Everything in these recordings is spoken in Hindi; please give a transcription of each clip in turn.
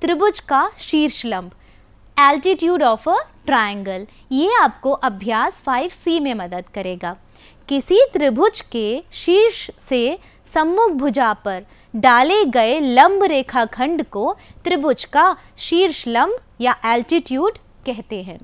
त्रिभुज का शीर्ष लंब, एल्टीट्यूड ऑफ अ ट्रायंगल। ये आपको अभ्यास 5C में मदद करेगा। किसी त्रिभुज के शीर्ष से सम्मुख भुजा पर डाले गए लंब रेखाखंड को त्रिभुज का शीर्ष लंब या एल्टीट्यूड कहते हैं।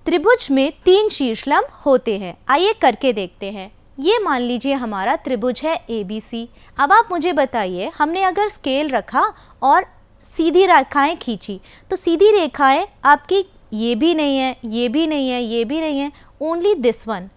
त्रिभुज में 3 शीर्षलंब होते हैं। आइए करके देखते हैं। ये मान लीजिए हमारा त्रिभुज है ABC। अब आप मुझे बताइए, हमने अगर स्केल रखा और सीधी रेखाएं खींची तो सीधी रेखाएं आपकी ये भी नहीं है, ये भी नहीं है, ये भी नहीं है, ओनली दिस वन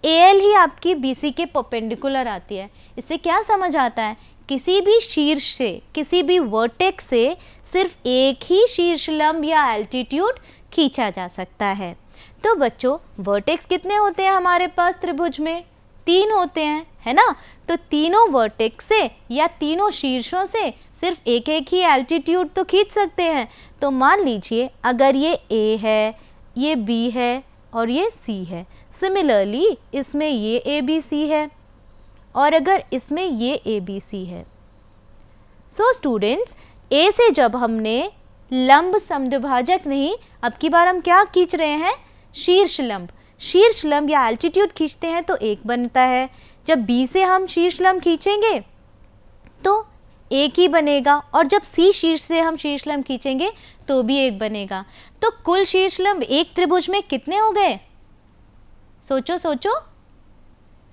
AL ही आपकी BC के परपेंडिकुलर आती है। इससे क्या समझ आता है, किसी भी शीर्ष से, किसी भी वर्टेक्स से सिर्फ एक ही शीर्षलंब या एल्टीट्यूड खींचा जा सकता है। तो बच्चों, वर्टेक्स कितने होते हैं हमारे पास त्रिभुज में? 3 होते हैं, है ना। तो तीनों वर्टेक्स से या तीनों शीर्षों से सिर्फ एक एक ही एल्टीट्यूड तो खींच सकते हैं। तो मान लीजिए अगर ये A है, ये B है और ये C है, सिमिलरली इसमें ये ABC है और अगर इसमें ये ABC है। सो स्टूडेंट्स, A से जब हमने लंब समद्विभाजक नहीं, अब की बार हम क्या खींच रहे हैं? शीर्ष लंब। शीर्ष लंब या एल्टीट्यूड खींचते हैं तो एक बनता है। जब B से हम शीर्ष लंब खींचेंगे तो एक ही बनेगा और जब C शीर्ष से हम शीर्ष लंब खींचेंगे तो भी एक बनेगा। तो कुल शीर्ष लंब एक त्रिभुज में कितने हो गए? सोचो सोचो।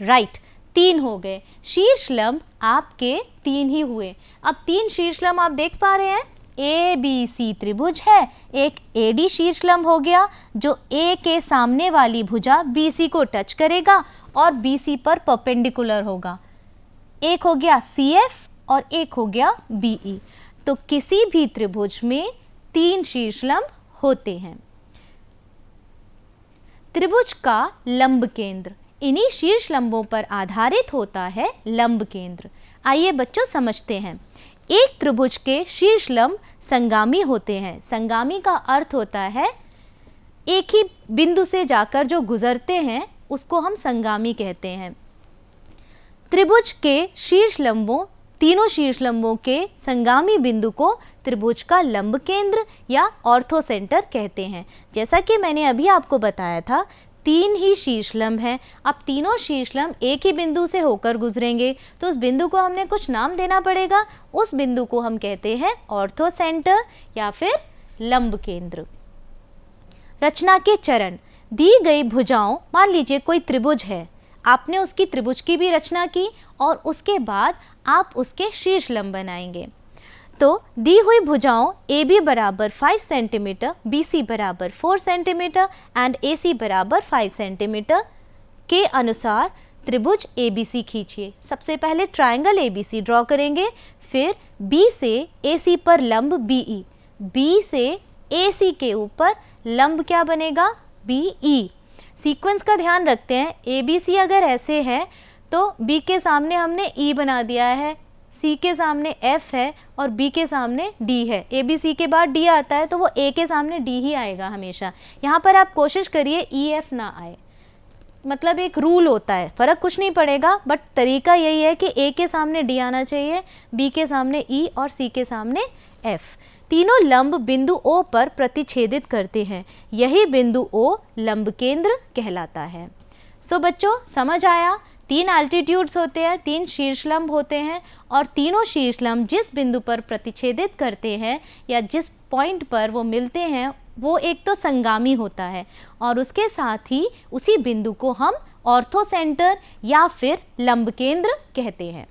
राइट, 3 हो गए। शीर्ष लंब आपके 3 ही हुए। अब 3 शीर्ष लंब आप देख पा रहे हैं। ABC त्रिभुज है, एक AD शीर्ष लंब हो गया जो A के सामने वाली भुजा BC को टच करेगा और BC पर परपेंडिकुलर होगा। एक हो गया CF और एक हो गया BE। तो किसी भी त्रिभुज में 3 शीर्ष लंब होते हैं। त्रिभुज का लंब केंद्र, इन्हीं शीर्ष लंबों पर आधारित होता है लंब केंद्र। आइए बच्चों समझते हैं। एक त्रिभुज के शीर्ष लंब संगामी होते हैं। संगामी का अर्थ होता है एक ही बिंदु से जाकर जो गुजरते हैं उसको हम संगामी कहते हैं। त्रिभुज के शीर्ष लंबों, तीनों शीर्ष लंबों के संगामी बिंदु को त्रिभुज का लंब केंद्र या ऑर्थोसेंटर कहते हैं। जैसा कि मैंने अभी आपको बताया था, 3 ही शीर्षलंब हैं। अब तीनों शीर्षलंब एक ही बिंदु से होकर गुजरेंगे तो उस बिंदु को हमने कुछ नाम देना पड़ेगा। उस बिंदु को हम कहते हैं ऑर्थोसेंटर या फिर लंब केंद्र। रचना के चरण। दी गई भुजाओं, मान लीजिए कोई त्रिभुज है, आपने उसकी त्रिभुज की भी रचना की और उसके बाद आप उसके शीर्षलंब बनाएंगे। तो दी हुई भुजाओं AB बराबर 5 सेंटीमीटर, BC बराबर 4 सेंटीमीटर एंड AC बराबर 5 सेंटीमीटर के अनुसार त्रिभुज ABC खींचिए। सबसे पहले ट्रायंगल ABC ड्रॉ करेंगे, फिर B से AC पर लंब BE, B से AC के ऊपर लंब क्या बनेगा? BE। सीक्वेंस का ध्यान रखते हैं। ABC अगर ऐसे है तो B के सामने हमने E बना दिया है, C के सामने F है और B के सामने D है। ABC के बाद D आता है तो वो A के सामने D ही आएगा हमेशा। यहाँ पर आप कोशिश करिए EF ना आए, मतलब एक रूल होता है, फ़र्क कुछ नहीं पड़ेगा, बट तरीका यही है कि A के सामने D आना चाहिए, B के सामने E और C के सामने F। तीनों लंब बिंदु O पर प्रतिच्छेदित करते हैं, यही बिंदु O लंब केंद्र कहलाता है। सो बच्चों, समझ आया? 3 एल्टीट्यूड्स होते हैं, 3 शीर्षलंब होते हैं और तीनों शीर्षलंब जिस बिंदु पर प्रतिच्छेदित करते हैं या जिस पॉइंट पर वो मिलते हैं वो एक तो संगामी होता है और उसके साथ ही उसी बिंदु को हम ऑर्थोसेंटर या फिर लंब केंद्र कहते हैं।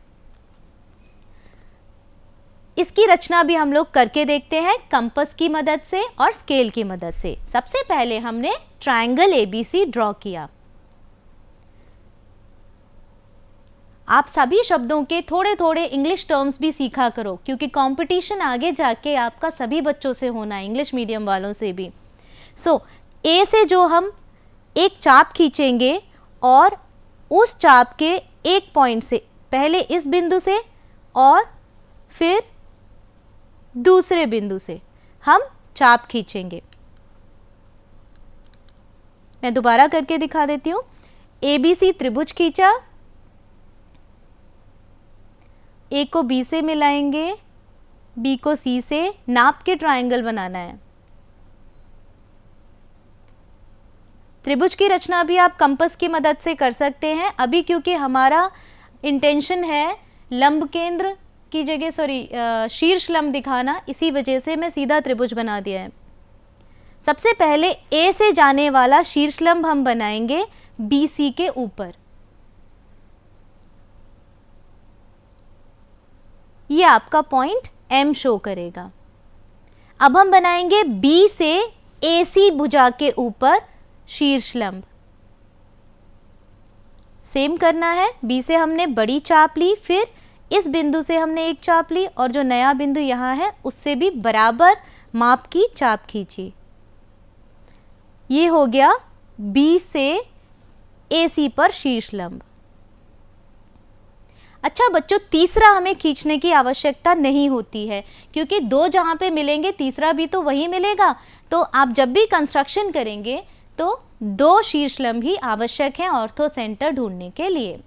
इसकी रचना भी हम लोग करके देखते हैं कंपास की मदद से और स्केल की मदद से। सबसे पहले हमने ट्रायंगल ABC ड्रॉ किया। आप सभी शब्दों के थोड़े थोड़े इंग्लिश टर्म्स भी सीखा करो क्योंकि कंपटीशन आगे जाके आपका सभी बच्चों से होना है, इंग्लिश मीडियम वालों से भी। A से जो हम एक चाप खींचेंगे और उस चाप के एक पॉइंट से, पहले इस बिंदु से और फिर दूसरे बिंदु से हम चाप खींचेंगे। मैं दोबारा करके दिखा देती हूँ। ABC त्रिभुज खींचा, A को B से मिलाएंगे, बी को सी से नाप के ट्रायंगल बनाना है। त्रिभुज की रचना भी आप कंपास की मदद से कर सकते हैं। अभी क्योंकि हमारा इंटेंशन है लंब केंद्र की जगह शीर्ष लंब दिखाना, इसी वजह से मैं सीधा त्रिभुज बना दिया है। सबसे पहले ए से जाने वाला शीर्ष लंब हम बनाएंगे बी सी के ऊपर। ये आपका पॉइंट एम शो करेगा। अब हम बनाएंगे बी से ए सी भुजा के ऊपर शीर्ष लंब। सेम करना है, बी से हमने बड़ी चाप ली, फिर इस बिंदु से हमने एक चाप ली और जो नया बिंदु यहाँ है उससे भी बराबर माप की चाप खींची। ये हो गया बी से ए सी पर शीर्ष लंब। अच्छा बच्चों, तीसरा हमें खींचने की आवश्यकता नहीं होती है, क्योंकि दो जहाँ पे मिलेंगे तीसरा भी तो वही मिलेगा। तो आप जब भी कंस्ट्रक्शन करेंगे तो दो शीर्ष लंब ही आवश्यक हैं ऑर्थो सेंटर ढूंढने के लिए।